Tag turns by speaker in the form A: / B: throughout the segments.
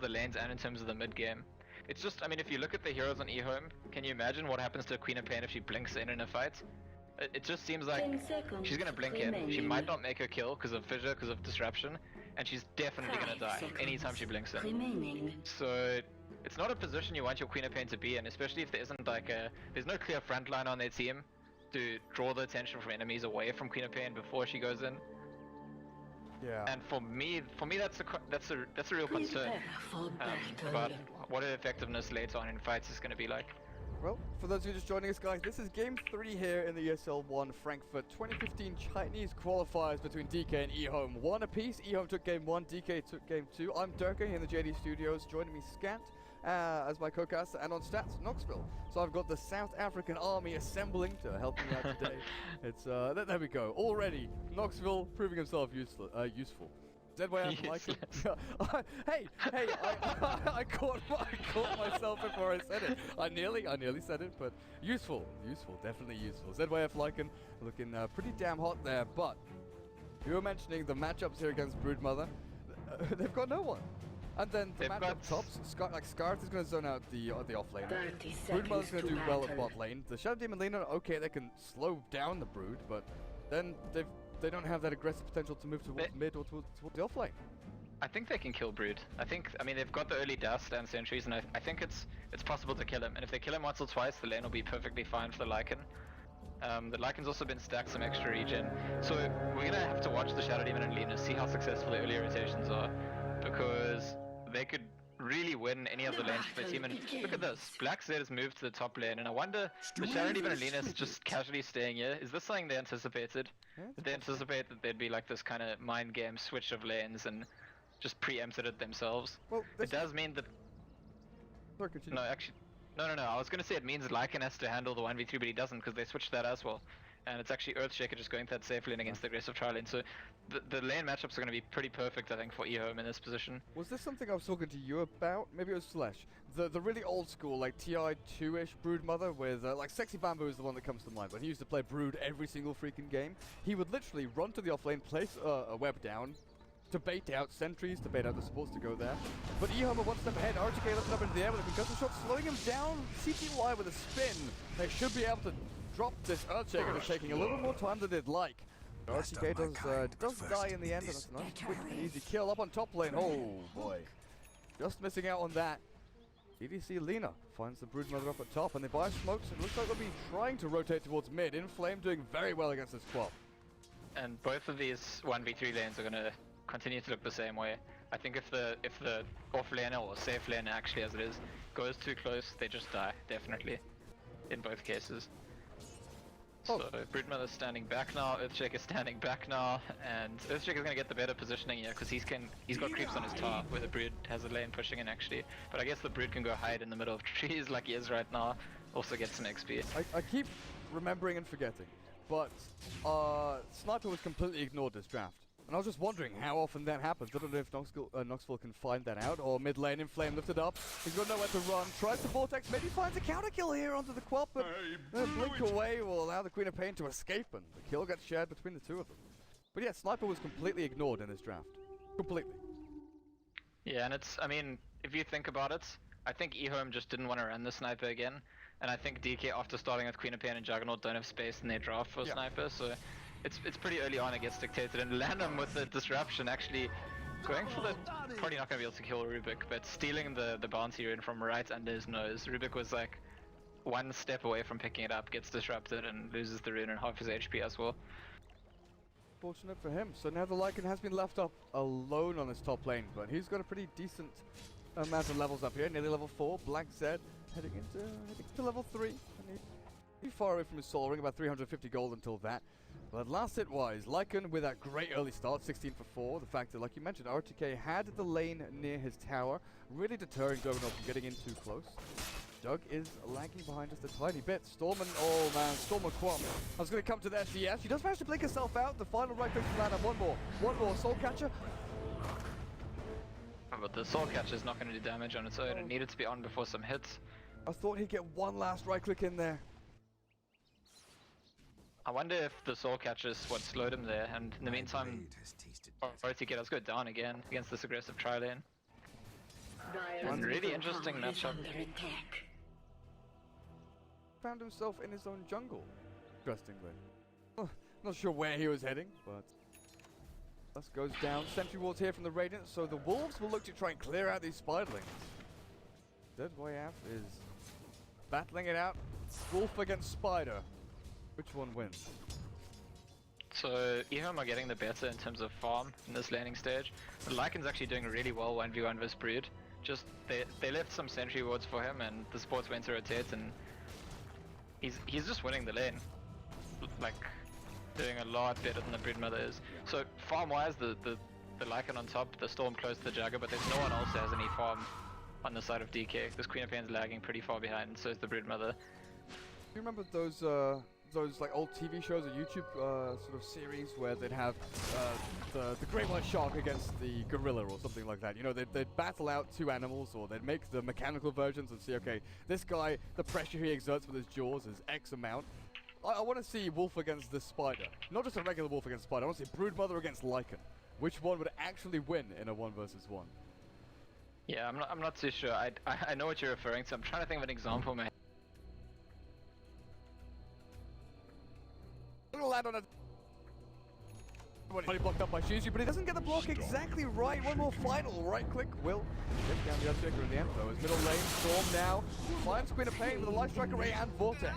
A: the lanes and in terms of the mid game. It's just, I mean, if you look at the heroes on EHOME, can you imagine what happens to Queen of Pain if she blinks in a fight? It just seems like she's gonna blink in. She might not make her kill because of fissure, because of disruption, and she's definitely gonna die anytime she blinks in. So it's not a position you want your Queen of Pain to be in, especially if there isn't like there's no clear frontline on their team to draw the attention from enemies away from Queen of Pain before she goes in.
B: Yeah.
A: And for me, that's a real concern about what her effectiveness later on in fights is going to be like.
B: Well, for those of you just joining us, guys, this is Game 3 here in the ESL One Frankfurt 2015 Chinese qualifiers between DK and EHOME. One apiece. EHOME took Game 1, DK took Game 2. I'm Durka here in the JD Studios. Joining me, Scant, as my co-caster, and on stats, Knoxville. So I've got the South African Army assembling to help me out today. It's there we go. Already, Knoxville proving himself useful. ZYF like it. hey, I caught myself before I said it. I nearly said it, but useful, definitely useful. ZYF Lycan looking pretty damn hot there, but you were mentioning the matchups here against Broodmother. They've got no one. And then the matchup tops, Scarth is going to zone out the off lane. Broodmother's going to do well at bot lane. The Shadow Demon Lena, okay, they can slow down the Brood, but then they don't have that aggressive potential to move towards mid or towards the off lane.
A: I think they can kill Brood. I mean, they've got the early dust and sentries, and I think it's possible to kill him. And if they kill him once or twice, the lane will be perfectly fine for the Lycan. The Lycan's also been stacked some extra regen. So we're gonna have to watch the Shadow Demon and Lena, see how successful the early rotations are, because they could really win any of the lanes for their team. And look at this, Black.Z has moved to the top lane, and I wonder, the Shadow Demon and Lena is just casually staying here. Is this something they anticipated? Did they anticipate that there'd be like this kind of mind game switch of lanes and just preempted it themselves? Well, it does mean that... No, actually... No, I was gonna say it means Lycan has to handle the 1v3, but he doesn't, because they switched that as well. And it's actually Earthshaker just going to that safe lane against the aggressive tri lane. So the lane matchups are going to be pretty perfect, I think, for EHOME in this position.
B: Was this something I was talking to you about? Maybe it was Slash. The really old school, like TI2-ish Broodmother with, like Sexy Bamboo is the one that comes to mind. When he used to play Brood every single freaking game, he would literally run to the offlane, place a web down, to bait out sentries, to bait out the supports to go there. But EHOME one step ahead, RTK lifted up into the air with a concussion shot, slowing him down. CTY with a spin. They should be able to drop this Earthshaker, just taking a little more time than they'd like. RTK does die in the end, and that's a nice, quick and easy kill up on top lane. Oh boy. Just missing out on that. DDC Lena finds the Broodmother up at top, and they buy smokes. It looks like they'll be trying to rotate towards mid. ENFlame doing very well against this Quap.
A: And both of these 1v3 lanes are going to continue to look the same way. I think if the off laner or safe laner, actually as it is, goes too close, they just die, definitely, in both cases. So Broodmother's standing back now, Earthshaker's standing back now, and Earthshaker's gonna get the better positioning here because he's got creeps on his tower where the Brood has a lane pushing in actually. But I guess the Brood can go hide in the middle of trees like he is right now, also get some XP.
B: I keep remembering and forgetting, but Sniper was completely ignored this draft. And I was just wondering how often that happens. I don't know if Knoxville can find that out, or mid lane ENFlame lifted up. He's got nowhere to run, tries the Vortex, maybe finds a counter kill here onto the Quap, but blink away will allow the Queen of Pain to escape, and the kill gets shared between the two of them. But yeah, Sniper was completely ignored in this draft. Completely.
A: Yeah, and it's, I mean, if you think about it, I think EHOME just didn't want to run the Sniper again, and I think DK, after starting with Queen of Pain and Juggernaut, don't have space in their draft for Sniper, so it's pretty early on it gets dictated, and LaNm with the disruption actually going for the, probably not going to be able to kill Rubik, but stealing the bounty rune from right under his nose. Rubik was like one step away from picking it up, gets disrupted and loses the rune and half his HP as well.
B: Fortunate for him. So now the Lycan has been left up alone on his top lane, but he's got a pretty decent amount of levels up here, nearly level 4. Black.Z heading into level 3. And he's far away from his soul ring, about 350 gold until that. But last hit wise, Lycan with that great early start, 16 for 4. The fact that, like you mentioned, RTK had the lane near his tower, really deterring Juggernaut from getting in too close. Doug is lagging behind just a tiny bit. Storman, oh man, Storman Quap. I was going to come to the SDS. She does manage to blink herself out. The final right click from LaNm. One more. Soul Catcher.
A: But the Soul Catcher is not going to do damage on its own. It needed to be on before some hits.
B: I thought he'd get one last right click in there.
A: I wonder if the Soul Catcher is what slowed him there, and in the meantime, RTK does go down again against this aggressive tri lane. One really interesting matchup.
B: Found himself in his own jungle, interestingly. Not sure where he was heading, but Dust goes down. Sentry wards here from the Radiant, so the Wolves will look to try and clear out these spiderlings. Dead Way Out is battling it out. Wolf against Spider. Which one wins?
A: So EHOME are getting the better in terms of farm in this laning stage. The Lycan's actually doing really well 1v1 versus Brood. Just they left some sentry wards for him and the supports went to rotate and he's just winning the lane. Like doing a lot better than the Brood Mother is. So farm wise the Lycan on top, the Storm close to the Jagger, but there's no one else that has any farm on the side of DK. This Queen of Pain's lagging pretty far behind, and so is the Brood Mother.
B: Do you remember those like old TV shows or YouTube sort of series where they'd have the Great White Shark against the Gorilla or something like that? You know, they'd battle out two animals, or they'd make the mechanical versions and see, okay, this guy, the pressure he exerts with his jaws is X amount. I want to see Wolf against this Spider. Not just a regular Wolf against Spider, I want to see Brood Mother against Lycan. Which one would actually win in a 1 versus 1?
A: Yeah, I'm not too sure. I know what you're referring to. I'm trying to think of an example, man.
B: Gonna land on a blocked up by Sheezry, but he doesn't get the block exactly right. One more final right click will get down the Undertaker in the end though. His middle lane, Storm now finds Queen of Pain with a Life Strike Array and Vortex.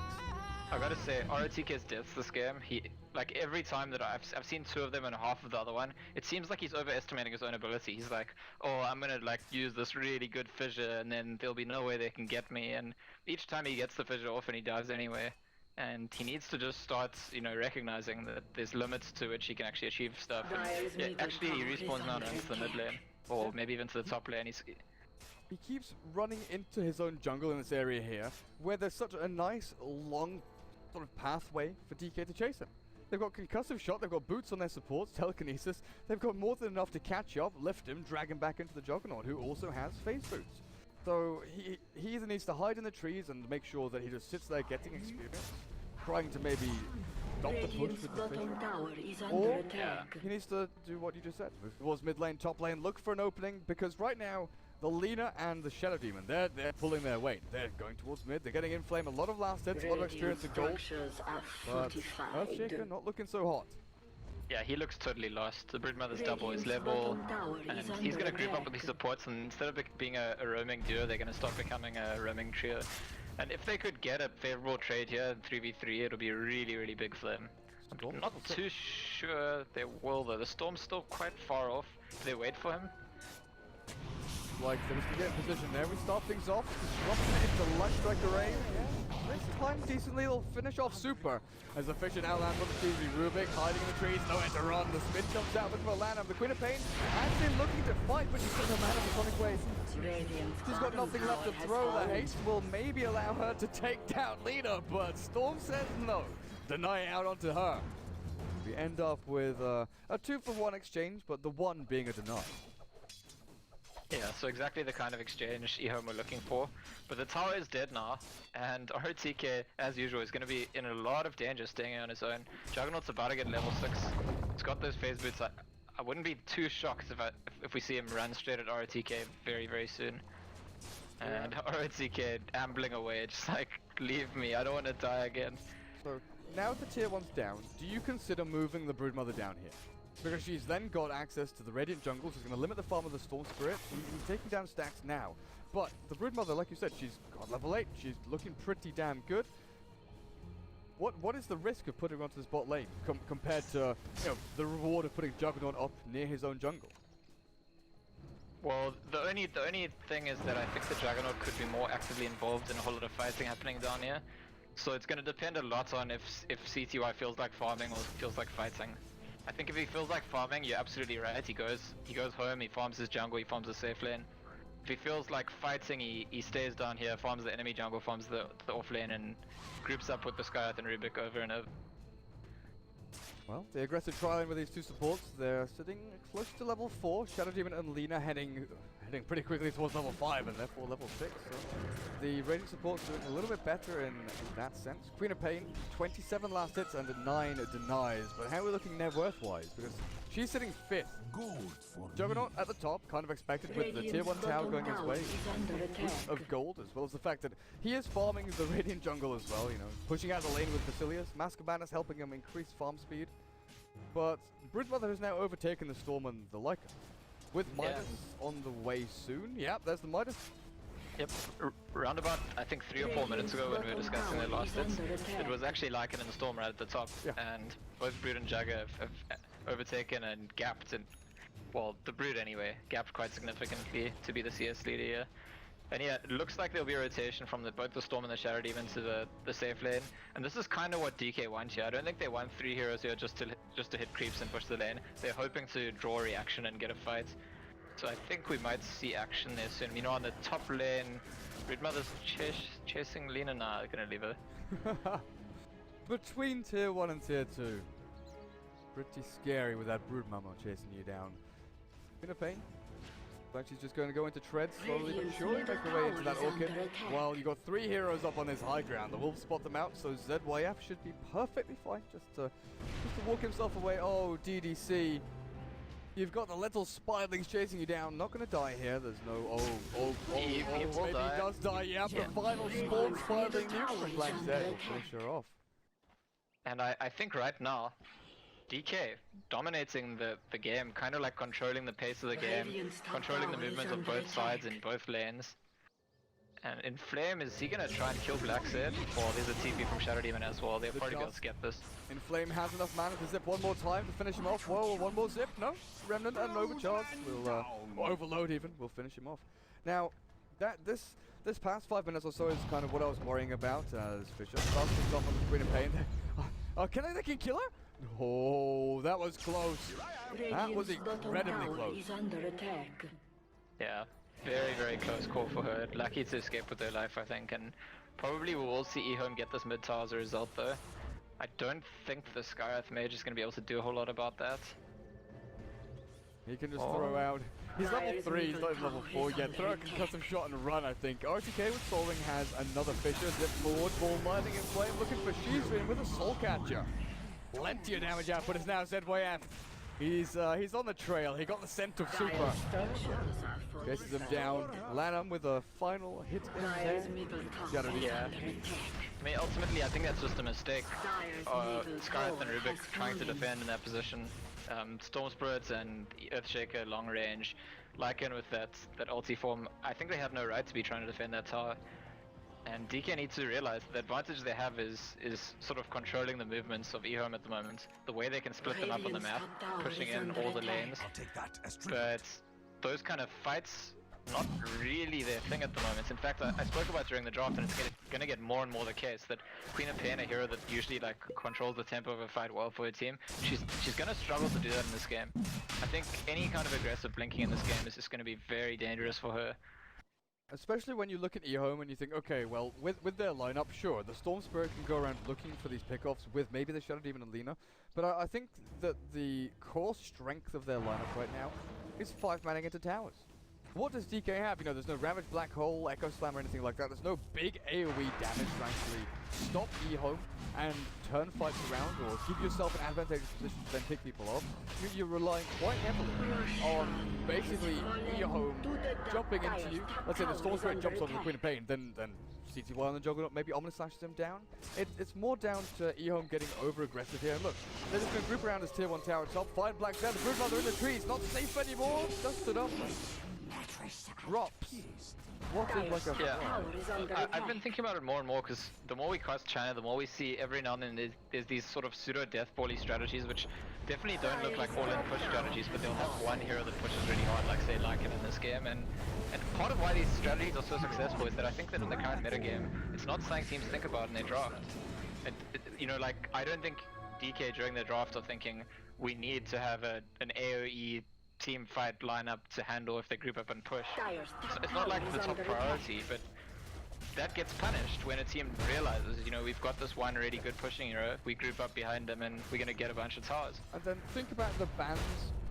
A: I gotta say, ROTK's deaths this game, like every time that I've seen two of them and half of the other one, it seems like he's overestimating his own ability. He's like, oh, I'm gonna like use this really good fissure and then there'll be no way they can get me, and each time he gets the fissure off and he dives anyway. And he needs to just start, you know, recognizing that there's limits to which he can actually achieve stuff. And, yeah, actually, he respawns now into the mid lane, or maybe even to the top lane.
B: He keeps running into his own jungle in this area here, where there's such a nice, long sort of pathway for DK to chase him. They've got concussive shot, they've got boots on their supports, telekinesis. They've got more than enough to catch up, lift him, drag him back into the Juggernaut, who also has phase boots. So he either needs to hide in the trees and make sure that he just sits there getting experience, trying to maybe stop the push with the fish, or he needs to do what you just said, move towards mid lane, top lane, look for an opening, because right now the Lina and the Shadow Demon, they're pulling their weight. They're going towards mid, they're getting inflame, a lot of last hits, a lot of experience in gold, but Earthshaker not looking so hot.
A: Yeah, he looks totally lost. The Brood Mother's double his level, and he's going to group up with these supports, and instead of being a roaming duo, they're going to start becoming a roaming trio. And if they could get a favorable trade here in 3v3, it'll be a really, really big for them. I'm not too sure they will though. The Storm's still quite far off. Do they wait for him?
B: Like, so we can get in position there. We start things off, disrupting it into Life Strike Array. Yeah, this time decently, they'll finish off super. As the Fish and outland from the Sheezry, Rubik hiding in the trees, nowhere to run. The spin jumps out with LaNm. The Queen of Pain actually looking to fight, but she's got her man of the Sonic Wave. She's got nothing left to throw. The haste will maybe allow her to take down Lina, but Storm says no. Denying out onto her. We end up with a 2-for-1 exchange, but the one being a deny.
A: Yeah, so exactly the kind of exchange EHOME were looking for. But the tower is dead now, and ROTK, as usual, is going to be in a lot of danger staying on his own. Juggernaut's about to get level 6. He's got those phase boots. I wouldn't be too shocked if we see him run straight at ROTK very, very soon. And ROTK ambling away, just like, leave me, I don't want to die again.
B: So, now the tier 1's down, do you consider moving the Brood Mother down here? Because she's then got access to the Radiant jungle, she's going to limit the farm of the Storm Spirit. He's taking down stacks now. But the Brood Mother, like you said, she's got level 8, she's looking pretty damn good. What is the risk of putting her onto this bot lane compared to, you know, the reward of putting Juggernaut up near his own jungle?
A: Well, the only thing is that I think the Juggernaut could be more actively involved in a whole lot of fighting happening down here. So it's going to depend a lot on if CTY feels like farming or feels like fighting. I think if he feels like farming, you're absolutely right. He goes home, he farms his jungle, he farms the safe lane. If he feels like fighting, he stays down here, farms the enemy jungle, farms the off lane, and groups up with the Skyath and Rubik over and over.
B: Well, the aggressive trialing with these two supports, they're sitting close to level 4. Shadow Demon and Lina heading heading pretty quickly towards level 5 and therefore level 6. So the ranging support's doing a little bit better in that sense. Queen of Pain, 27 last hits and 9 denies. But how are we looking net worth-wise? Because she's sitting 5th. Juggernaut at the top, kind of expected with the tier 1 tower going his way of gold, as well as the fact that he is farming the Radiant jungle as well, you know, pushing out the lane with Basilius. Mask of Madness helping him increase farm speed. But Broodmother has now overtaken the Storm and the Lycan. With Midas on the way soon. Yep, there's the Midas.
A: Yep, round about, I think 3 or 4 minutes ago when we were discussing their last hits, it was actually Lycan and the Storm right at the top. Yeah. And both Brood and Jagger have overtaken and gapped, and well, the Brood anyway, gapped quite significantly to be the CS leader here. And yeah, it looks like there'll be a rotation from both the Storm and the Shadow Demon to the safe lane. And this is kind of what DK want here. I don't think they want 3 heroes here just to hit creeps and push the lane. They're hoping to draw a reaction and get a fight. So I think we might see action there soon. You know, on the top lane, Broodmother's chasing Lena. Nah, I'm gonna leave her.
B: Between tier 1 and tier 2. Pretty scary with that Broodmama chasing you down. Queen of Pain. Like she's just going to go into tread slowly but surely, make her way into that orchid. Well, you got 3 heroes up on this high ground. The wolves spot them out, so ZYF should be perfectly fine just to walk himself away. Oh, DDC. You've got the little spidlings chasing you down. Not going to die here. There's no... maybe he does die. Yep, the final spawn spidling neutral from Black.z will finish her off.
A: And I think right now, DK dominating the game, kind of like controlling the pace of the game, controlling the movement of both sides in both lanes. And EHOME, is he gonna try and kill Black.z? Or there's a TP from Shadow Demon as well, they'll probably be able to get this.
B: EHOME has enough mana to zip one more time to finish him off. Whoa, one more zip, no? Remnant and Overcharge will, or Overload even, will finish him off. Now, this past 5 minutes or so is kind of what I was worrying about as Fisher starts things off on the Queen of Pain. They can kill her? Oh, that was close. That was incredibly close.
A: Yeah, very, very close call for her. Lucky to escape with her life, I think, and probably we will see EHOME get this mid tower as a result, though. I don't think the Skywrath Mage is going to be able to do a whole lot about that.
B: He can just throw out. He's level 3, he's not even level 4 yet. Throw a concussive shot and run, I think. RTK with Soling has another Fisher. Zip forward, ball lighting in flame, looking for Sheezry with a Soul Catcher. Plenty of damage output is now ZYF. He's on the trail. He got the scent of super. Chases him down. LaNm with a final hit in there.
A: Yeah. I mean, ultimately, I think that's just a mistake. Skywrath and Rubik trying to defend in that position. Storm Spirit and Earthshaker long range. Lycan with that ulti form. I think they have no right to be trying to defend that tower. And DK needs to realize the advantage they have is sort of controlling the movements of EHOME at the moment. The way they can split them up on the map, pushing in all the lanes. But those kind of fights, not really their thing at the moment. In fact, I spoke about during the draft, and it's going to get more and more the case that Queen of Pain, a hero that usually like controls the tempo of a fight well for her team, she's going to struggle to do that in this game. I think any kind of aggressive blinking in this game is just going to be very dangerous for her.
B: Especially when you look at EHOME and you think, okay, well, with their lineup, sure, the Storm Spirit can go around looking for these pickoffs with maybe the Shadow Demon and Lena, but I think that the core strength of their lineup right now is 5-manning into towers. What does DK have? You know, there's no Ravage Black Hole, Echo Slam or anything like that. There's no big AoE damage to actually stop EHOME and turn fights around or give yourself an advantageous position to then pick people off. You're relying quite heavily on basically EHOME jumping into you. Let's say the Storm Spirit jumps onto the Queen of Pain, then CTY on the Juggernaut, maybe Ominous slashes him down. It's more down to EHOME getting over aggressive here. And look, they're just going to group around this tier 1 tower top, find Black.z, the Broodmother in the trees, not safe anymore, dusted up. Drops. What is like a...
A: Yeah, I've been thinking about it more and more because the more we cross China, the more we see every now and then there's these sort of pseudo-death bally strategies which definitely don't look like all-in push strategies, but they'll have one hero that pushes really hard, like say Lycan in this game, and part of why these strategies are so successful is that I think that in the current metagame, it's not something teams think about in their draft. You know, like, I don't think DK during their draft are thinking we need to have an AoE team fight lineup to handle if they group up and push. So it's not like the top priority, but that gets punished when a team realizes, you know, we've got this one really good pushing hero, we group up behind them and we're going to get a bunch of towers.
B: And then think about the bans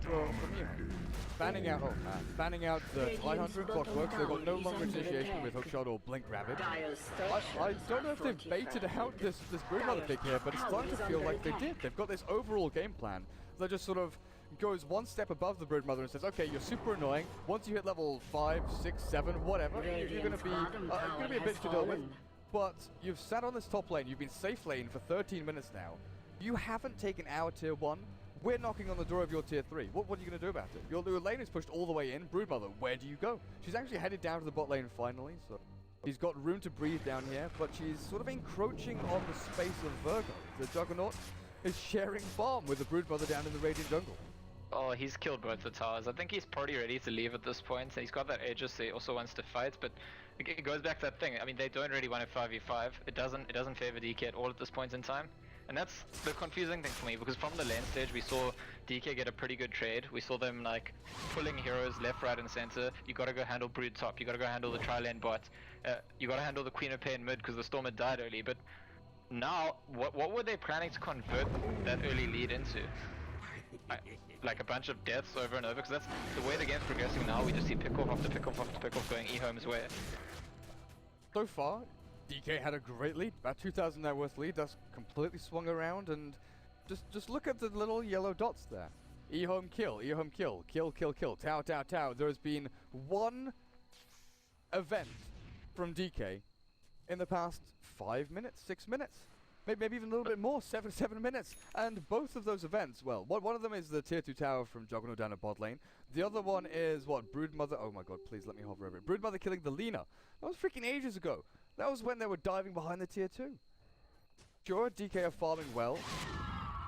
B: from EHOME. Banning out, banning out the Tidehunter and Clockwork, so they've got no longer initiation with Hookshot or Blink Rabbit. I don't know if they've baited out this Broodmother pick here, but it's starting to feel like they did. They've got this overall game plan that just sort of goes one step above the Broodmother and says, okay, you're super annoying. Once you hit level 5, 6, 7, whatever, you're going to be a bitch to deal with. But you've sat on this top lane, you've been safe lane for 13 minutes now. You haven't taken our tier 1. We're knocking on the door of your tier 3. What are you going to do about it? Your lane is pushed all the way in. Broodmother, where do you go? She's actually headed down to the bot lane finally, so she's got room to breathe down here, but she's sort of encroaching on the space of Virgo. The Juggernaut is sharing farm with the Broodmother down in the Radiant jungle.
A: Oh, he's killed both the towers. I think he's pretty ready to leave at this point. He's got that Aegis, so he also wants to fight, but it goes back to that thing. I mean, they don't really want to 5v5. It doesn't favor DK at all at this point in time. And that's the confusing thing for me, because from the lane stage we saw DK get a pretty good trade. We saw them like pulling heroes left, right and center. You gotta go handle Brood top, you gotta go handle the tri-lane bot, you gotta handle the Queen of Pain mid because the Storm had died early. But now, what were they planning to convert that early lead into? Like a bunch of deaths over and over, because that's the way the game's progressing now. We just see pick-off after pick-off after pick-off going EHOME's way.
B: So far, DK had a great lead, about 2,000 net worth lead. That's completely swung around, and just look at the little yellow dots there. EHOME kill, EHOME kill, kill, kill, kill, tower, tower, tower. There has been one event from DK in the past 5 minutes, 6 minutes. Maybe even a little bit more, 7 minutes. And both of those events, well, one of them is the tier 2 tower from Juggernaut down at bot lane. The other one is, what, Broodmother, oh my god, please let me hover over it. Broodmother killing the Lina. That was freaking ages ago. That was when they were diving behind the tier 2. Sure, DK are farming well,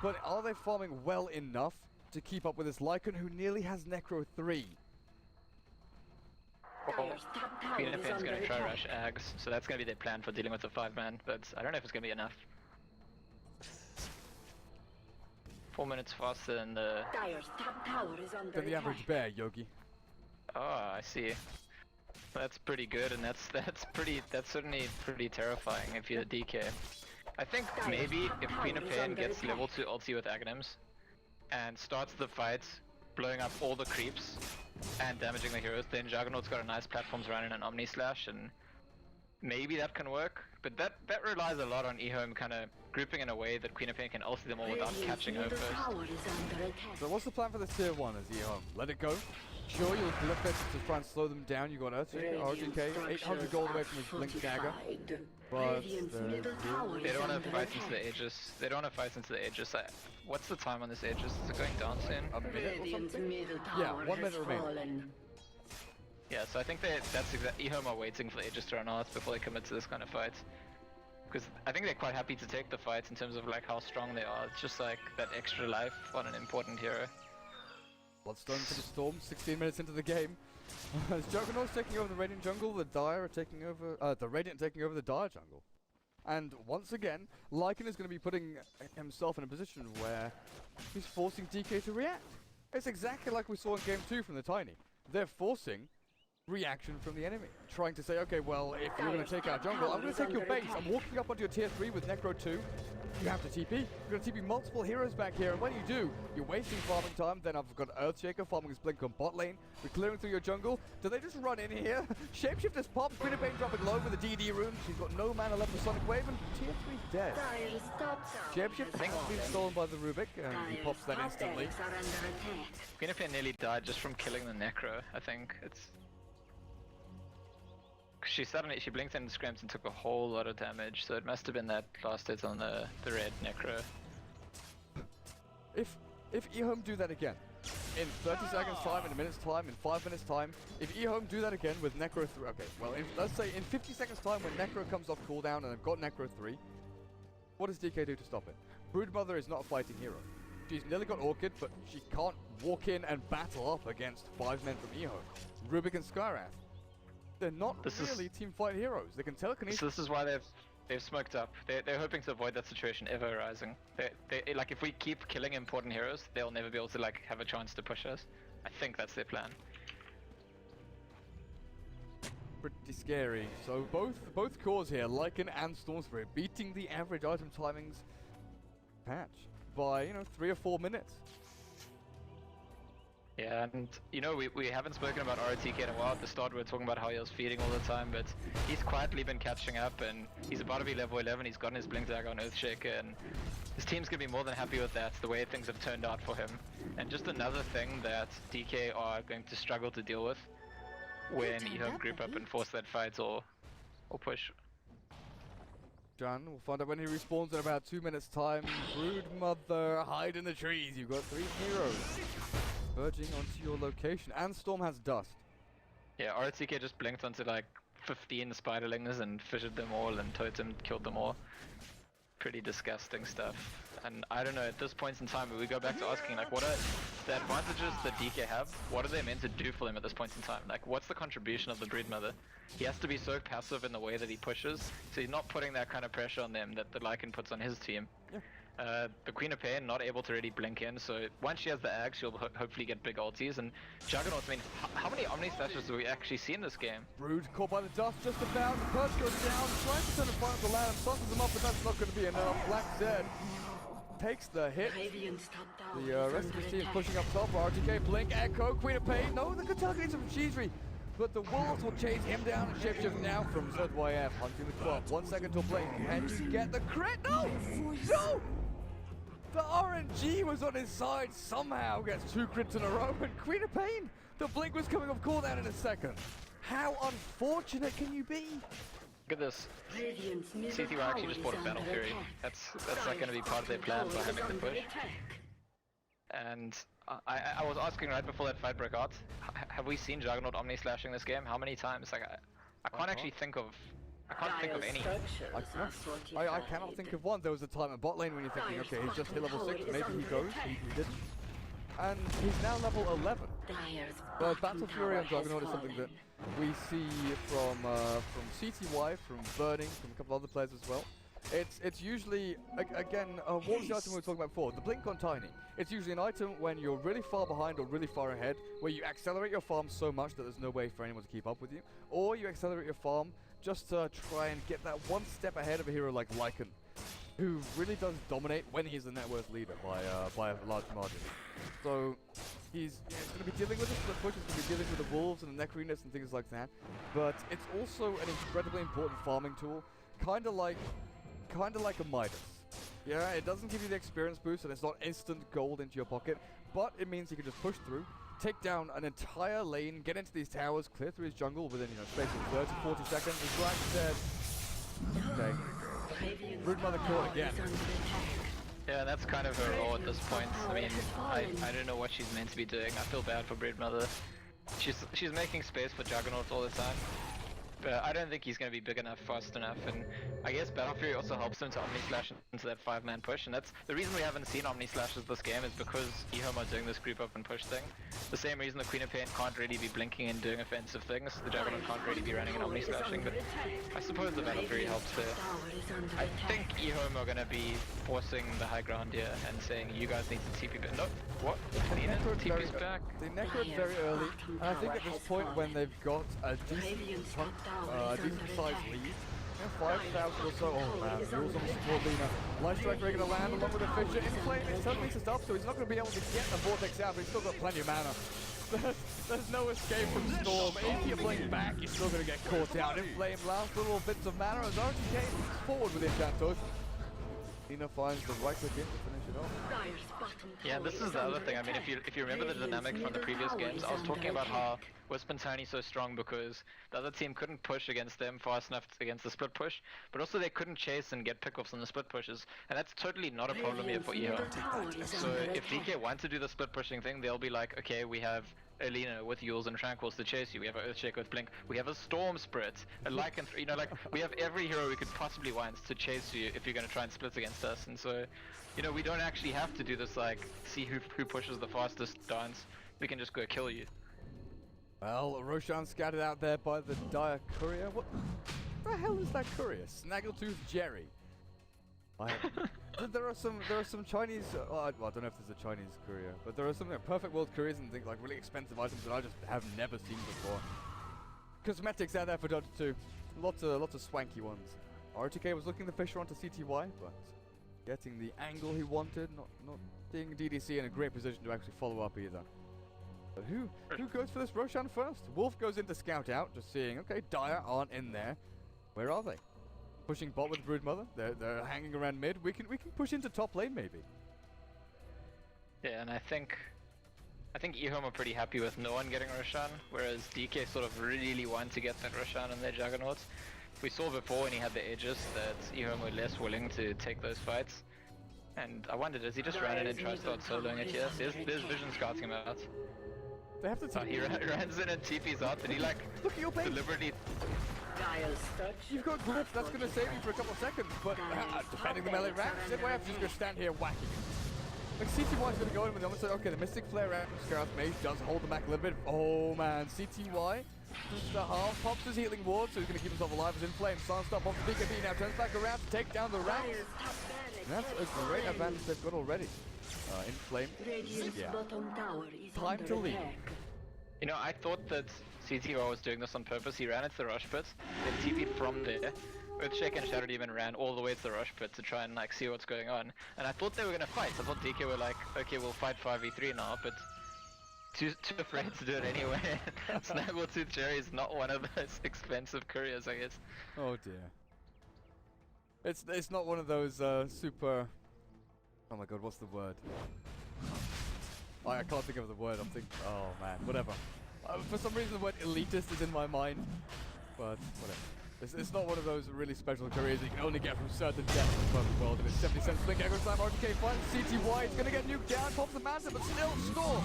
B: but are they farming well enough to keep up with this Lycan who nearly has Necro 3?
A: Well, Queen of Pain's going to try rush Ags, so that's going to be their plan for dealing with the 5-man, but I don't know if it's going to be enough. 4 minutes faster than the
B: average bear, Yogi.
A: Oh, I see. That's pretty good, and that's certainly pretty terrifying if you're DK. I think maybe if Queen of Pain gets level 2 ulti with Aghanims and starts the fight, blowing up all the creeps and damaging the heroes, then Juggernaut's got a nice platform to run in an Omni Slash, and maybe that can work. But that relies a lot on EHOME kind of grouping in a way that Queen of Pain can ulti them all without catching her first.
B: So what's the plan for this tier 1 as EHOME? Let it go? Sure, you'll flip it to try and slow them down. You got Earthshaker, RGK, 800 gold away from his Blink Dagger. But
A: they don't want to fight into the Aegis. They don't want to fight into the Aegis. What's the time on this Aegis? Is it going down soon?
B: A minute or something? Yeah, 1 minute remaining.
A: Yeah, so I think that's exactly EHOME are waiting for the Aegis to run out before they commit to this kind of fight. Because I think they're quite happy to take the fights in terms of like how strong they are. It's just like that extra life on an important hero.
B: Bloodstone for the Storm, 16 minutes into the game. As Juggernaut's taking over the Radiant jungle, the Dire are taking over, the Radiant taking over the Dire jungle. And once again, Lycan is going to be putting himself in a position where he's forcing DK to react. It's exactly like we saw in game 2 from the Tiny. They're forcing reaction from the enemy, trying to say, okay, well, if you're going to take our jungle, I'm going to take your base. I'm walking up onto your tier 3 with Necro 2. You have to TP. You're going to TP multiple heroes back here, and when you do, you're wasting farming time. Then I've got Earthshaker farming his Blink on bot lane. We're clearing through your jungle. Do they just run in here? Shapeshifter's popped. Queen of Pain dropping low with a DD rune. She's got no mana left for Sonic Wave, and tier 3's dead. Shapeshifter's been stolen by the Rubik, and he pops that instantly.
A: Queen of Pain nearly died just from killing the Necro, I think. She blinked and screamed and took a whole lot of damage, so it must have been that last hit on the red Necro.
B: If EHOME do that again, in 30 seconds time, in a minute's time, in 5 minutes time, if EHOME do that again with Necro 3, okay, well, let's say in 50 seconds time when Necro comes off cooldown and they've got Necro 3, what does DK do to stop it? Broodmother is not a fighting hero. She's nearly got Orchid, but she can't walk in and battle up against 5 men from EHOME. Rubik and Skyrath. They're not really team fight heroes. They can telekinesis.
A: So this is why they've smoked up. They're hoping to avoid that situation ever arising. They like, if we keep killing important heroes, they'll never be able to like have a chance to push us. I think that's their plan.
B: Pretty scary. So both cores here, Lycan and Stormspirit, beating the average item timings patch by 3 or 4 minutes.
A: Yeah, and you know, we haven't spoken about ROTK in a while. At the start, we were talking about how he was feeding all the time, but he's quietly been catching up, and he's about to be level 11. He's gotten his Blink Dagger on Earthshaker, and his team's gonna be more than happy with that, the way things have turned out for him. And just another thing that DK are going to struggle to deal with when EHOME group up and force that fight or push.
B: John, we'll find out when he respawns in about 2 minutes time. Brood Mother, hide in the trees. You've got 3 heroes verging onto your location, and Storm has dust.
A: Yeah, RTK just blinked onto like 15 spiderlings and fished them all, and totem killed them all. Pretty disgusting stuff. And I don't know, at this point in time, we go back to asking, like, what are the advantages that DK have? What are they meant to do for them at this point in time? Like, what's the contribution of the Brood Mother? He has to be so passive in the way that he pushes, so he's not putting that kind of pressure on them that the Lycan puts on his team.
B: Yeah.
A: The Queen of Pain not able to really blink in, so once she has the Ag, she'll hopefully get big ultis. And Juggernaut, I mean, how many Omni Slashes do we actually see in this game?
B: Brood caught by the dust just about. The Perch goes down, trying to turn in front of the land, tosses him up, but that's not going to be enough. Black.Z takes the hit. The rest of his team pushing up top. RTK, Blink, Echo, Queen of Pain. No, the good target from Sheezry. But the Wolves will chase him down and shapeshift now from ZYF. Hunting the 12. 1 second till Blink. Can you get the crit? No! No! The RNG was on his side, somehow gets 2 crits in a row, and Queen of Pain! The Blink was coming off cooldown in a second. How unfortunate can you be?
A: Look at this. CTY actually just bought a Battle Fury. That's not going to be part of their plan for having the push. And I was asking right before that fight broke out, have we seen Juggernaut Omni slashing this game? How many times? Like, I can't actually think of... I can't think of any.
B: I cannot think of one. There was a time at bot lane when you're thinking, okay, he's just hit level 6, maybe he goes, he didn't. And he's now level 11. But Battle Fury on Juggernaut is something that we see from CTY, from Burning, from a couple other players as well. It's usually, again, what was the item we were talking about before? The Blink on Tiny. It's usually an item when you're really far behind or really far ahead, where you accelerate your farm so much that there's no way for anyone to keep up with you. Or you accelerate your farm just to try and get that one step ahead of a hero like Lycan, who really does dominate when he's the net worth leader by a large margin. So he's going to be dealing with the split push, he's going to be dealing with the wolves and the necriness and things like that. But it's also an incredibly important farming tool, kind of like a Midas. Yeah, it doesn't give you the experience boost and it's not instant gold into your pocket, but it means you can just push through, take down an entire lane, get into these towers, clear through his jungle within, space of 30, 40 seconds. As Black said, okay, Brood Mother caught again.
A: Yeah, that's kind of her role at this point. I mean, I don't know what she's meant to be doing. I feel bad for Brood Mother. She's making space for Juggernaut all the time. But I don't think he's going to be big enough, fast enough, and I guess Battle Fury also helps him to Omni Slash into that 5-man push, and that's the reason we haven't seen Omni Slashes this game is because EHOME are doing this group up and push thing. The same reason the Queen of Pain can't really be blinking and doing offensive things, the Juggernaut can't really be running an Omni Slashing, but I suppose the Battle Fury helps there. I think EHOME are going to be forcing the high ground here and saying, you guys need to TP back. No, what? TP's back.
B: They necroed very early, and I think at this point when they've got a decent sized lead, 5,000 or so. Oh man, rules on the support Lena. Light Strike Ray gonna land along with a Fisher. ENflame is totally mixed up, so he's not gonna be able to get the Vortex out, but he's still got plenty of mana. There's no escape from Storm. If you blink back, you're still gonna get caught out. ENflame last little bits of mana as RTK moves forward with Enchantos. Lena finds the right click in to finish it off.
A: Yeah, this is the other thing. I mean, if you remember the dynamic from the previous games, I was talking about how Wisp and Tiny so strong because the other team couldn't push against them fast enough against the split push, but also they couldn't chase and get pickoffs on the split pushes, and that's totally not a problem here for EHOME. So if DK want to do the split pushing thing, they'll be like, okay, we have Alina with Yules and Tranquils to chase you, we have an Earthshaker with Blink, we have a Storm Spirit, a Lycan, like, we have every hero we could possibly want to chase you if you're going to try and split against us, and so, we don't actually have to do this, like, see who pushes the fastest dance, we can just go kill you.
B: Well, Roshan scattered out there by the Dire Courier. What the hell is that courier? Snaggletooth Jerry. There are some Chinese. Well, I don't know if there's a Chinese courier, but there are some perfect world couriers and things like really expensive items that I just have never seen before. Cosmetics out there for Dota 2. Lots of swanky ones. RTK was looking the Fisher onto CTY, but getting the angle he wanted, not being DDC in a great position to actually follow up either. But who goes for this Roshan first? Wolf goes in to scout out, just seeing, okay, Dire aren't in there. Where are they? Pushing bot with Broodmother. They're hanging around mid. We can push into top lane maybe.
A: Yeah, and I think EHOME are pretty happy with no one getting Roshan, whereas DK sort of really want to get that Roshan in their Juggernauts. We saw before when he had the Aegis that EHOME were less willing to take those fights. And I wondered, does he just run in and try to start soloing it here? There's Vision scouting him out.
B: They have to TP.
A: He runs in and TP's out, and he like
B: look at your base.
A: Deliberately.
B: You've got Glyph, that's going to save you for a couple of seconds, but defending the melee ramp, Sidway's just going to stand here whacking it. Like CTY's going to go in with the almost like, okay, the Mystic Flare ramp from Scar's Maze does hold them back a little bit. Oh man, CTY just the half, pops his healing ward, so he's going to keep himself alive as ENFlame. Sunstar pops the DKB now, turns back around to take down the ramp. That's a great advantage they've got already. ENFlame, yeah. Time to leave.
A: You know, I thought that CTY was doing this on purpose. He ran into the rush pit, then TP'd from there. Earthshake and Shadow Demon ran all the way to the rush pit to try and like see what's going on. And I thought they were gonna fight. I thought DK were like, okay, we'll fight 5v3 now, but too afraid to do it anyway. Snaggletooth Jerry is not one of those expensive couriers, I guess.
B: Oh dear. It's not one of those super. Oh my god, what's the word? I can't think of the word. I'm thinking. Oh man, whatever. For some reason, the word elitist is in my mind, but whatever. It's not one of those really special careers that you can only get from certain depths in the perfect world. And it's 70 cents blink, Echo Slam, RTK fight, CTY, it's gonna get nuked down, pops the Manta, but still score!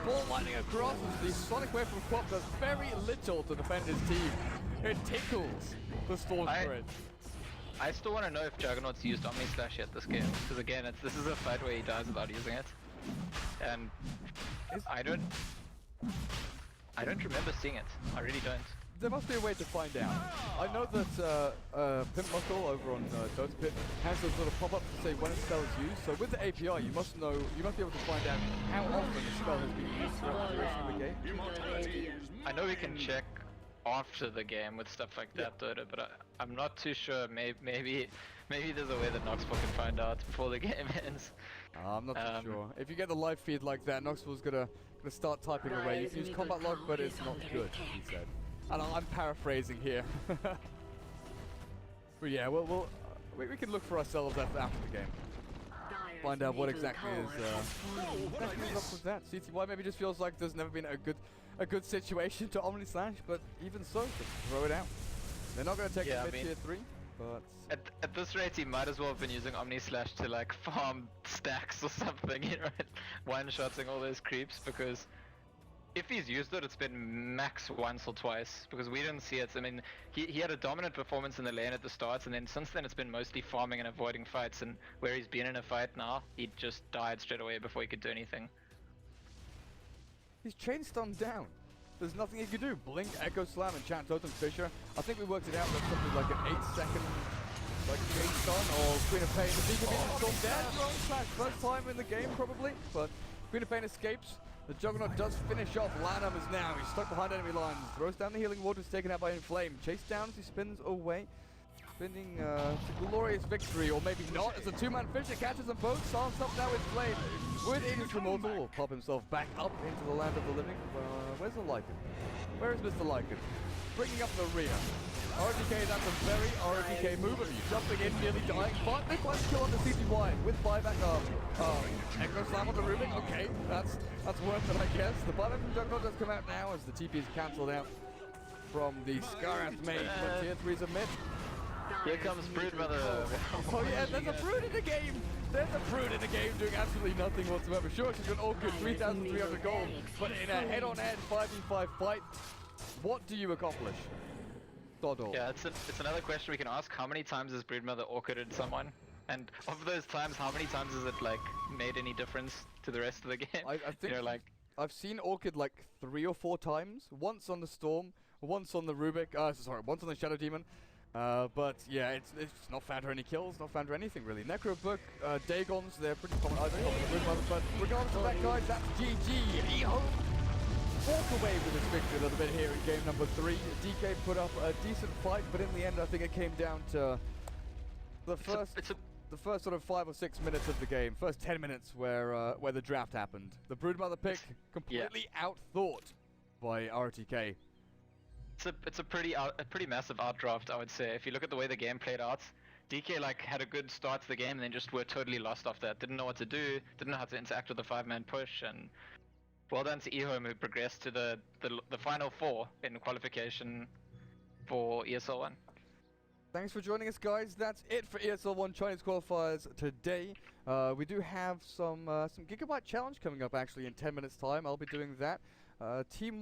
B: Ball lining across as the Sonic Wave from Quap does very little to defend his team. It tickles the Storm Spirit.
A: I still want to know if Juggernaut's used Omni Slash yet this game, because again, this is a fight where he dies without using it. And I don't remember seeing it. I really don't.
B: There must be a way to find out. I know that Pimp Muscle over on Dota Pit has those little pop-ups to say when a spell is used. So with the API, you must be able to find out how often the spell has been used throughout the duration of the game.
A: I know we can check after the game with stuff like that, Dota, but I'm not too sure. Maybe there's a way that Knoxville can find out before the game ends.
B: I'm not too sure. If you get the live feed like that, Knoxville's gonna start typing away. You can use combat log, but it's not good, he said. And I'm paraphrasing here. But yeah, we can look for ourselves after the game. Find out what exactly is up with that. CTY maybe just feels like there's never been a good situation to Omni Slash, but even so, just throw it out. They're not going to take it mid tier 3, but
A: at this rate, he might as well have been using Omni Slash to like farm stacks or something, you know, one-shotting all those creeps, because if he's used it, it's been max once or twice, because we didn't see it. I mean, he had a dominant performance in the lane at the start, and then since then it's been mostly farming and avoiding fights, and where he's been in a fight now, he just died straight away before he could do anything.
B: He's chain stunned down. There's nothing he can do. Blink, Echo Slam, and Chant Totem Fisher. I think we worked it out that something like an 8-second like chain stun or Queen of Pain. The DKB stormed down. Wrong slash. First time in the game probably, but Queen of Pain escapes. The Juggernaut does finish off. LaNm is now. He's stuck behind enemy lines. Throws down the healing water. Is taken out by ENFlame. Chased down as he spins away. Spinning to glorious victory, or maybe not, as a two-man Fisher catches them both. Starts up now with Flame. With Aegis Immortal will pop himself back up into the land of the living. Where's the Lycan? Where is Mr. Lycan? Bringing up the rear. RTK, that's a very RTK move of you. Jumping in, nearly dying. But they find kill on the CTY with buyback of Echo Slam on the Rubik. Okay, that's worth it, I guess. The buyback from Juggernaut does come out now as the TP is cancelled out from the Skarath main. But tier 3's a mid.
A: Here comes Broodmother.
B: Oh yeah, there's a Brood in the game! There's a Brood in the game doing absolutely nothing whatsoever. Sure, she's got all good 3,300 gold, but in a head-on-head 5v5 fight, what do you accomplish? Doddle.
A: Yeah, it's another question we can ask. How many times has Broodmother orchided someone? And of those times, how many times has it like made any difference to the rest of the game?
B: I think, you know, like, I've seen Orchid like 3 or 4 times. Once on the Storm, once on the Rubik, once on the Shadow Demon. But yeah, it's not found her any kills, not found her anything really. Necrobook, Dagons, they're pretty common either, but regardless of that, guys, that's GG. EHOME walk away with this victory a little bit here in game number 3. DK put up a decent fight, but in the end I think it came down to the first... the first sort of 5 or 6 minutes of the game, first 10 minutes where the draft happened. The Broodmother pick completely outthought by RTK.
A: It's a pretty massive outdraft, I would say. If you look at the way the game played out, DK like had a good start to the game and then just were totally lost after that. Didn't know what to do, didn't know how to interact with the 5-man push, and well done to EHOME who progressed to the final 4 in qualification for ESL One.
B: Thanks for joining us, guys. That's it for ESL One Chinese qualifiers today. We do have some Gigabyte challenge coming up actually in 10 minutes time. I'll be doing that. Team